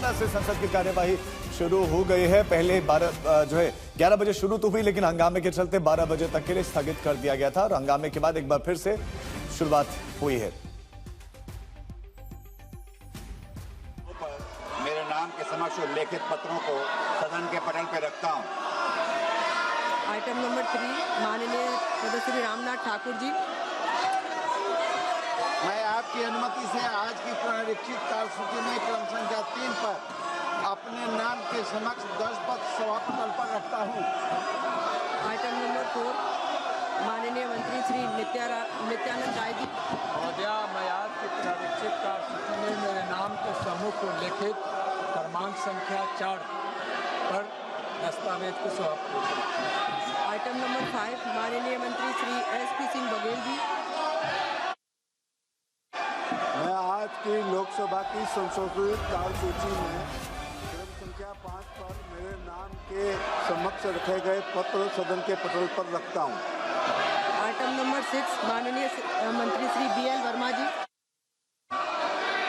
दोबारा से संसद की कार्यवाही शुरू हो गई है। पहले 11 बजे शुरू तो हुई, लेकिन हंगामे के चलते 12 बजे तक के लिए स्थगित कर दिया गया था और हंगामे के बाद एक बार फिर से शुरुआत हुई है। मेरे नाम के समक्ष उल्लेखित पत्रों को सदन के पटल पर रखता हूं। आइटम नंबर 3, माननीय सदस्य श्री रामनाथ ठाकुर जी। मैं आपकी अनुमति से आज की पुनरीक्षित कार्यसूची में क्रम संख्या 3 पर अपने नाम के समक्ष दस्तखत सभा पटल पर रखता हूं। आइटम नंबर 4, माननीय मंत्री श्री नित्यानंद राय जी। महोदया, मैं आज की पुनरीक्षित कार्यसूची में मेरे नाम के सम्मुख उल्लेखित क्रमांक संख्या 4 पर दस्तावेज को समाप्त। आइटम नंबर 5, माननीय मंत्री श्री SP सिंह बघेल जी। मैं आज की लोकसभा की संशोधित कार्यसूची में क्रम संख्या 5 पर मेरे नाम के समक्ष रखे गए पत्र सदन के पटल पर रखता हूं। आइटम नंबर 6, माननीय मंत्री श्री BL वर्मा जी।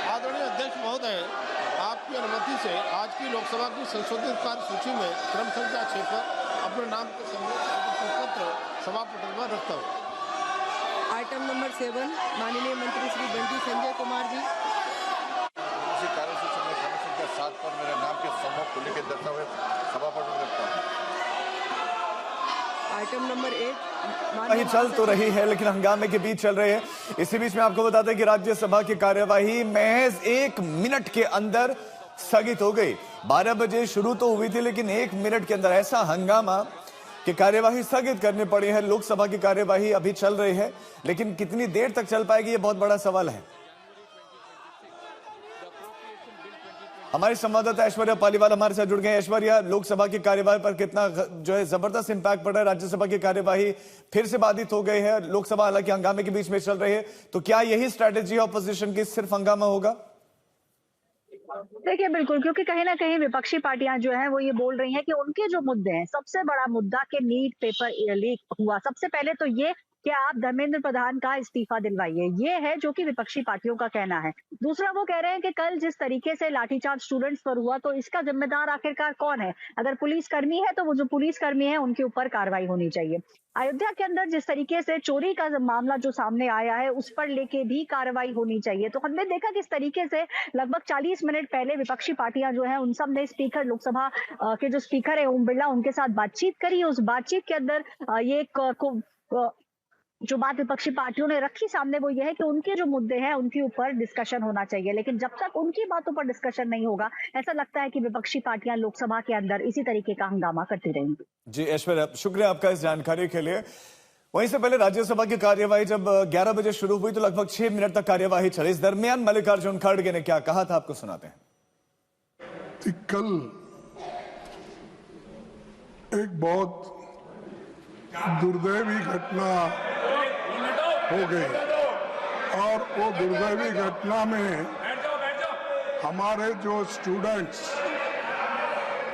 आदरणीय अध्यक्ष महोदय, आपकी अनुमति से आज की लोकसभा की संशोधित कार्यसूची में क्रम संख्या 6 पर अपने नाम के पत्र सभा पटल पर रखता हूँ। आइटम नंबर 7, माननीय मंत्री श्री बंटी संजय कुमार जी। उसी कार्यसूची में क्रम संख्या 7 पर मेरे नाम के सम्मुख उल्लेखित दस्तावेज सभा पटल पर रखता हूं। आइटम नंबर 8, वही चल तो रही है, लेकिन हंगामे के बीच चल रहे हैं। इसी बीच में आपको बता दें कि राज्यसभा की कार्यवाही महज 1 मिनट के अंदर स्थगित हो गई। 12 बजे शुरू तो हुई थी, लेकिन 1 मिनट के अंदर ऐसा हंगामा कि कार्यवाही स्थगित करनी पड़ी है। लोकसभा की कार्यवाही अभी चल रही है, लेकिन कितनी देर तक चल पाएगी, ये बहुत बड़ा सवाल है। हमारी संवाददाता ऐश्वर्या पालीवाल हमारे साथ जुड़ गए। ऐश्वर्या, लोकसभा की कार्यवाही पर कितना जबरदस्त इंपैक्ट पड़ रहा है? राज्यसभा की कार्यवाही फिर से बाधित हो गई है। लोकसभा हालांकि हंगामे के बीच में चल रही है, तो क्या यही स्ट्रैटेजी ऑपोजिशन की, सिर्फ हंगामा होगा? देखिए, बिल्कुल, क्योंकि कहीं ना कहीं विपक्षी पार्टियां जो हैं वो ये बोल रही हैं कि उनके जो मुद्दे हैं, सबसे बड़ा मुद्दा कि नीट पेपर लीक हुआ। सबसे पहले तो ये कि आप धर्मेंद्र प्रधान का इस्तीफा दिलवाइए, ये है जो कि विपक्षी पार्टियों का कहना है। दूसरा, वो कह रहे हैं कि कल जिस तरीके से लाठीचार्ज स्टूडेंट्स पर हुआ, तो इसका जिम्मेदार आखिरकार कौन है? अगर पुलिसकर्मी है तो वो जो पुलिसकर्मी है उनके ऊपर कार्रवाई होनी चाहिए। अयोध्या के अंदर जिस तरीके से चोरी का मामला जो सामने आया है, उस पर लेके भी कार्रवाई होनी चाहिए। तो हमने देखा किस तरीके से लगभग 40 मिनट पहले विपक्षी पार्टियां जो है उन सब ने स्पीकर, लोकसभा के जो स्पीकर है ओम बिरला, उनके साथ बातचीत करी। उस बातचीत के अंदर ये जो बात विपक्षी पार्टियों ने रखी सामने, वो ये है कि उनके जो मुद्दे हैं उनके ऊपर डिस्कशन होना चाहिए। लेकिन जब तक उनकी बातों पर डिस्कशन नहीं होगा, ऐसा लगता है कि विपक्षी पार्टियां लोकसभा के अंदर इसी तरीके का हंगामा करती रहेंगी। जी ऐश्वर्या, शुक्रिया आपका इस जानकारी के लिए। वहीं से पहले राज्यसभा की कार्यवाही जब 11 बजे शुरू हुई तो लगभग 6 मिनट तक कार्यवाही चली। इस दरमियान मल्लिकार्जुन खड़गे ने क्या कहा था, आपको सुनाते हैं। कल एक बहुत दुर्दैवी घटना हो गई और वो दुर्दैवी घटना में हमारे जो स्टूडेंट्स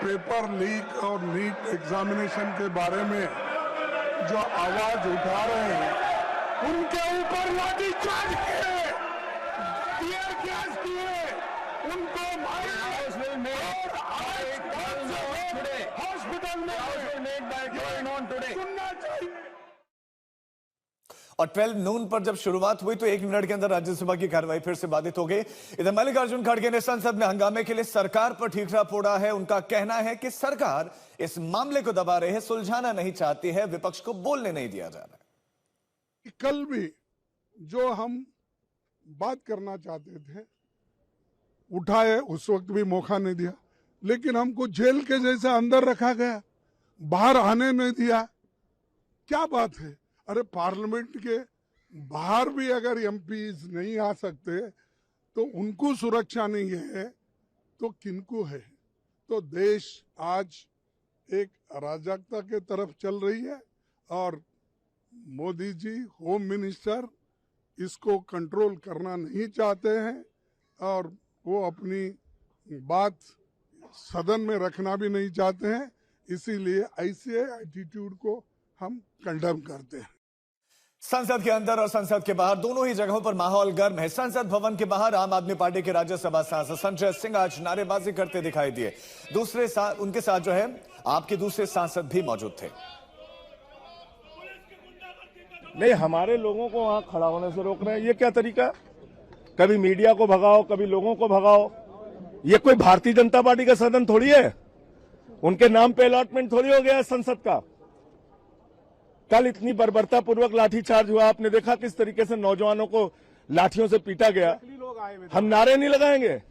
पेपर लीक और नीट एग्जामिनेशन के बारे में जो आवाज उठा रहे हैं, उनके ऊपर लाठीचार्ज किए, टीयर गैस किए, उनको मारा हॉस्पिटल में सुनना चाहिए। और 12 नून पर जब शुरुआत हुई तो 1 मिनट के अंदर राज्यसभा की कार्रवाई फिर से बाधित हो गई। इधर मल्लिकार्जुन खड़गे ने संसद में हंगामे के लिए सरकार पर ठीकरा फोड़ा है। उनका कहना है कि सरकार इस मामले को दबा रही है, सुलझाना नहीं चाहती है, विपक्ष को बोलने नहीं दिया जा रहा है। कल भी जो हम बात करना चाहते थे उठाए, उस वक्त भी मौका नहीं दिया, लेकिन हमको जेल के जैसे अंदर रखा गया, बाहर आने नहीं दिया। क्या बात है? अरे पार्लियामेंट के बाहर भी अगर एमपीज नहीं आ सकते तो उनको सुरक्षा नहीं है तो किनको है? तो देश आज एक अराजकता के तरफ चल रही है और मोदी जी होम मिनिस्टर इसको कंट्रोल करना नहीं चाहते हैं और वो अपनी बात सदन में रखना भी नहीं चाहते हैं। इसीलिए ऐसे एटीट्यूड को हम कंडेम करते हैं। संसद के अंदर और संसद के बाहर दोनों ही जगहों पर माहौल गर्म है। संसद भवन के बाहर आम आदमी पार्टी के राज्यसभा सांसद संजय सिंह आज नारेबाजी करते दिखाई दिए। उनके साथ जो है आपके दूसरे सांसद भी मौजूद थे। नहीं, हमारे लोगों को वहां खड़ा होने से रोक रहे हैं, ये क्या तरीका? कभी मीडिया को भगाओ, कभी लोगों को भगाओ। ये कोई भारतीय जनता पार्टी का सदन थोड़ी है, उनके नाम पे अलॉटमेंट थोड़ी हो गया है संसद का। कल इतनी बर्बरतापूर्वक लाठीचार्ज हुआ, आपने देखा किस तरीके से नौजवानों को लाठियों से पीटा गया। हम नारे नहीं लगाएंगे।